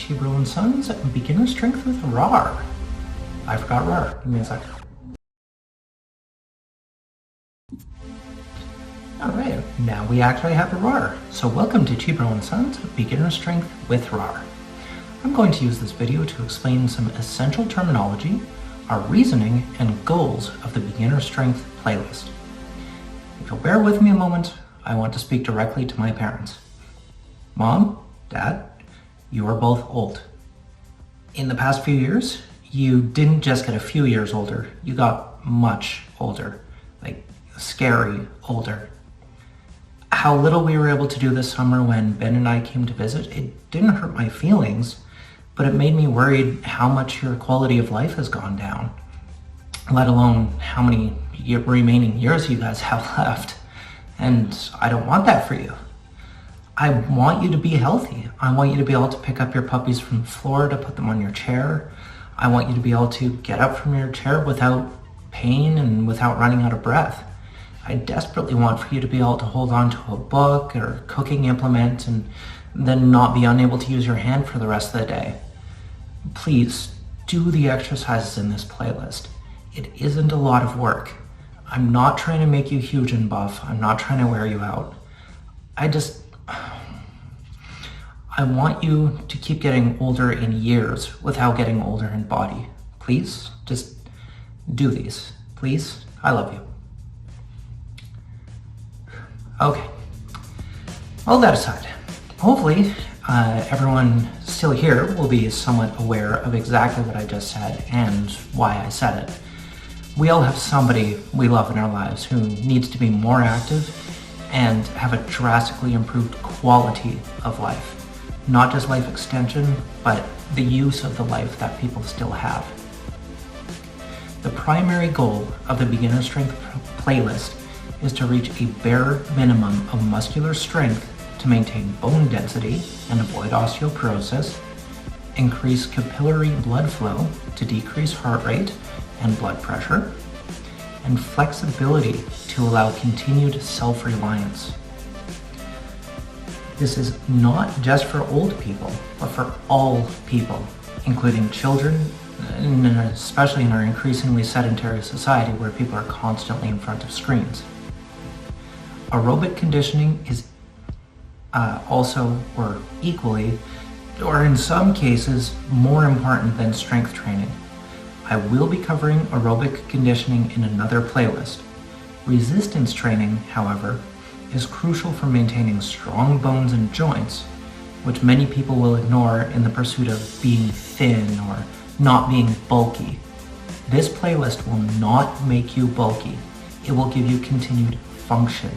ChiBro and Sons Beginner Strength with Rawr. I forgot Rawr. Give me a second. Alright, now we actually have the Rawr. So welcome to ChiBro and Sons Beginner Strength with Rawr. I'm going to use this video to explain some essential terminology, our reasoning, and goals of the Beginner Strength playlist. If you'll bear with me a moment, I want to speak directly to my parents. Mom, Dad, you are both old. In the past few years, you didn't just get a few years older, you got much older, like scary older. How little we were able to do this summer when Ben and I came to visit, it didn't hurt my feelings, but it made me worried how much your quality of life has gone down, let alone how many remaining years you guys have left. And I don't want that for you. I want you to be healthy. I want you to be able to pick up your puppies from the floor to put them on your chair. I want you to be able to get up from your chair without pain and without running out of breath. I desperately want for you to be able to hold on to a book or cooking implement and then not be unable to use your hand for the rest of the day. Please do the exercises in this playlist. It isn't a lot of work. I'm not trying to make you huge and buff. I'm not trying to wear you out. I want you to keep getting older in years without getting older in body. Please, just do these. Please, I love you. Okay, all that aside, hopefully everyone still here will be somewhat aware of exactly what I just said and why I said it. We all have somebody we love in our lives who needs to be more active and have a drastically improved quality of life. Not just life extension, but the use of the life that people still have. The primary goal of the Beginner Strength playlist is to reach a bare minimum of muscular strength to maintain bone density and avoid osteoporosis, increase capillary blood flow to decrease heart rate and blood pressure, and flexibility to allow continued self-reliance. This is not just for old people, but for all people, including children, and especially in our increasingly sedentary society where people are constantly in front of screens. Aerobic conditioning is also, or equally, or in some cases, more important than strength training. I will be covering aerobic conditioning in another playlist. Resistance training, however, is crucial for maintaining strong bones and joints, which many people will ignore in the pursuit of being thin or not being bulky. This playlist will not make you bulky. It will give you continued function.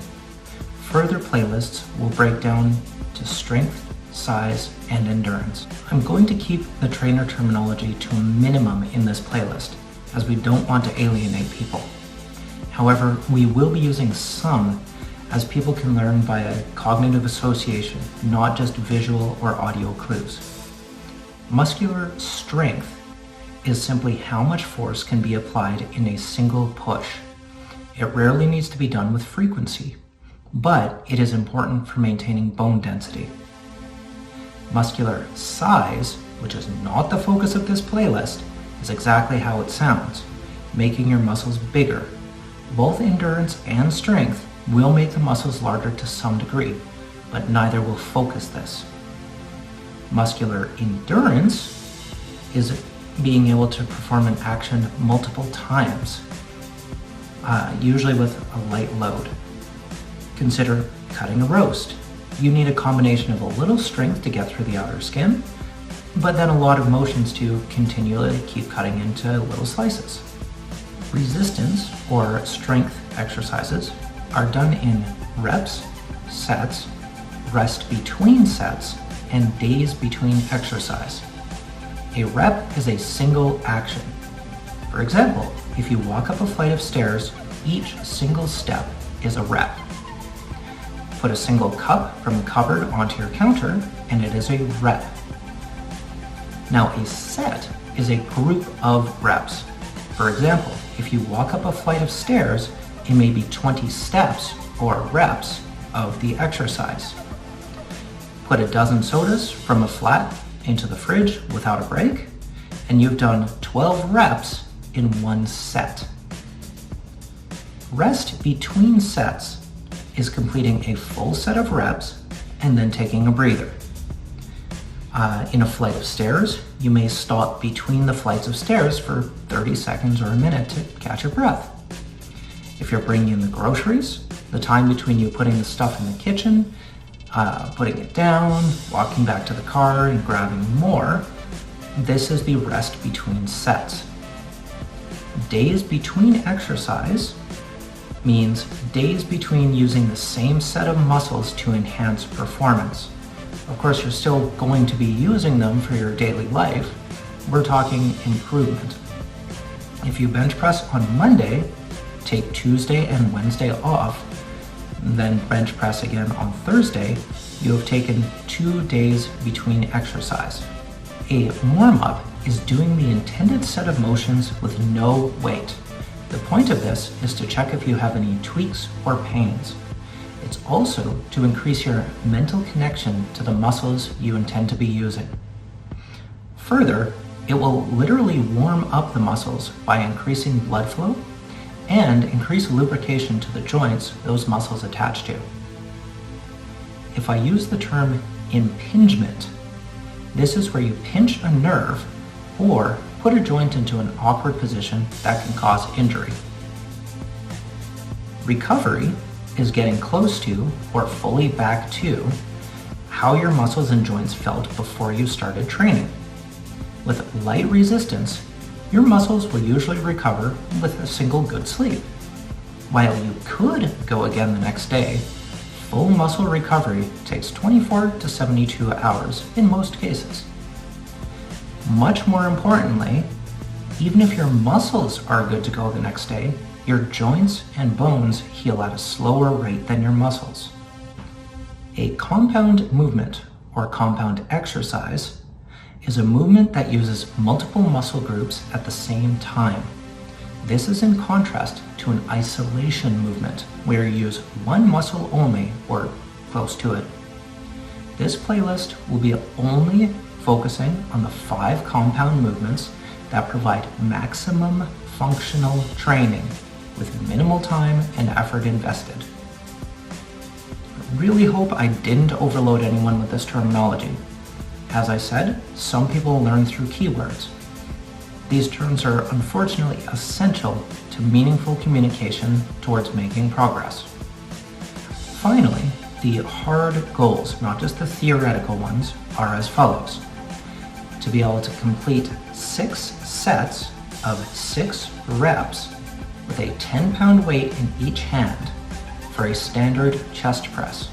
Further playlists will break down to strength, size, and endurance. I'm going to keep the trainer terminology to a minimum in this playlist, as we don't want to alienate people. However, we will be using some, as people can learn via cognitive association, not just visual or audio clues. Muscular strength is simply how much force can be applied in a single push. It rarely needs to be done with frequency, but it is important for maintaining bone density. Muscular size, which is not the focus of this playlist, is exactly how it sounds, making your muscles bigger. Both endurance and strength will make the muscles larger to some degree, but neither will focus this. Muscular endurance is being able to perform an action multiple times, usually with a light load. Consider cutting a roast. You need a combination of a little strength to get through the outer skin, but then a lot of motions to continually keep cutting into little slices. Resistance or strength exercises are done in reps, sets, rest between sets, and days between exercise. A rep is a single action. For example, if you walk up a flight of stairs, each single step is a rep. Put a single cup from a cupboard onto your counter, and it is a rep. Now, a set is a group of reps. For example, if you walk up a flight of stairs, it may be 20 steps or reps of the exercise. Put a dozen sodas from a flat into the fridge without a break, and you've done 12 reps in one set. Rest between sets is completing a full set of reps and then taking a breather. In a flight of stairs, you may stop between the flights of stairs for 30 seconds or a minute to catch your breath. If you're bringing in the groceries, the time between you putting the stuff in the kitchen, putting it down, walking back to the car and grabbing more, this is the rest between sets. Days between exercise means days between using the same set of muscles to enhance performance. Of course, you're still going to be using them for your daily life. We're talking improvement. If you bench press on Monday, take Tuesday and Wednesday off, then bench press again on Thursday, you have taken 2 days between exercise. A warm-up is doing the intended set of motions with no weight. The point of this is to check if you have any tweaks or pains. It's also to increase your mental connection to the muscles you intend to be using. Further, it will literally warm up the muscles by increasing blood flow and increase lubrication to the joints those muscles attach to. If I use the term impingement, this is where you pinch a nerve or put a joint into an awkward position that can cause injury. Recovery is getting close to or fully back to how your muscles and joints felt before you started training. With light resistance, your muscles will usually recover with a single good sleep. While you could go again the next day, full muscle recovery takes 24 to 72 hours in most cases. Much more importantly, even if your muscles are good to go the next day, your joints and bones heal at a slower rate than your muscles. A compound movement, or compound exercise, is a movement that uses multiple muscle groups at the same time. This is in contrast to an isolation movement, where you use one muscle only, or close to it. This playlist will be only focusing on the 5 compound movements that provide maximum functional training with minimal time and effort invested. I really hope I didn't overload anyone with this terminology. As I said, some people learn through keywords. These terms are unfortunately essential to meaningful communication towards making progress. Finally, the hard goals, not just the theoretical ones, are as follows. To be able to complete 6 sets of 6 reps with a 10-pound weight in each hand for a standard chest press.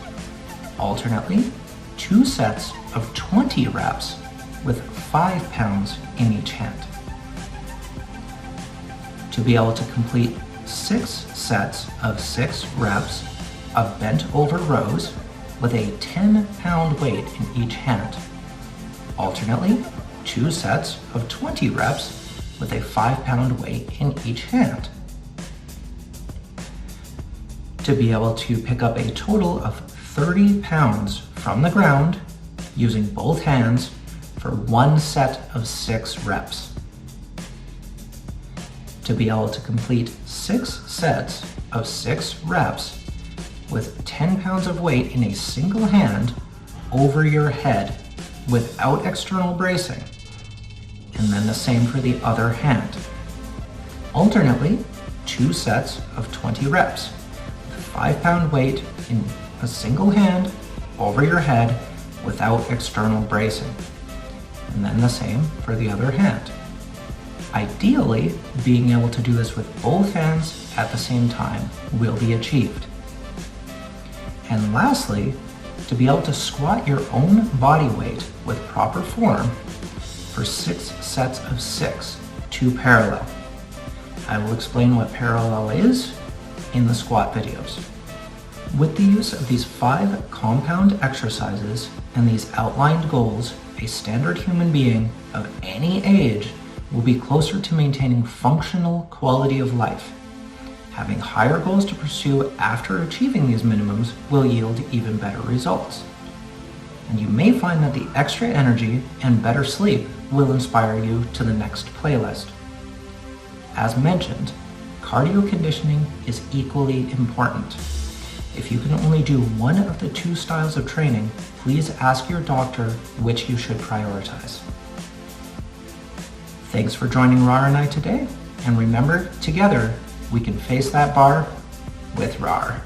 Alternately, 2 sets of 20 reps with 5 pounds in each hand. To be able to complete 6 sets of 6 reps of bent over rows with a 10-pound weight in each hand. Alternately, 2 sets of 20 reps with a 5-pound weight in each hand. To be able to pick up a total of 30 pounds from the ground using both hands for 1 set of 6 reps. To be able to complete 6 sets of 6 reps with 10 pounds of weight in a single hand over your head without external bracing, and then the same for the other hand. Alternately, 2 sets of 20 reps, with 5-pound weight in a single hand over your head without external bracing, and then the same for the other hand. Ideally, being able to do this with both hands at the same time will be achieved. And lastly, to be able to squat your own body weight with proper form for 6 sets of 6 to parallel. I will explain what parallel is in the squat videos. With the use of these 5 compound exercises and these outlined goals, a standard human being of any age will be closer to maintaining functional quality of life. Having higher goals to pursue after achieving these minimums will yield even better results. and you may find that the extra energy and better sleep will inspire you to the next playlist. As mentioned, cardio conditioning is equally important. If you can only do one of the two styles of training, please ask your doctor which you should prioritize. Thanks for joining Rawr and I today, and remember, together we can face that bar with Rawr.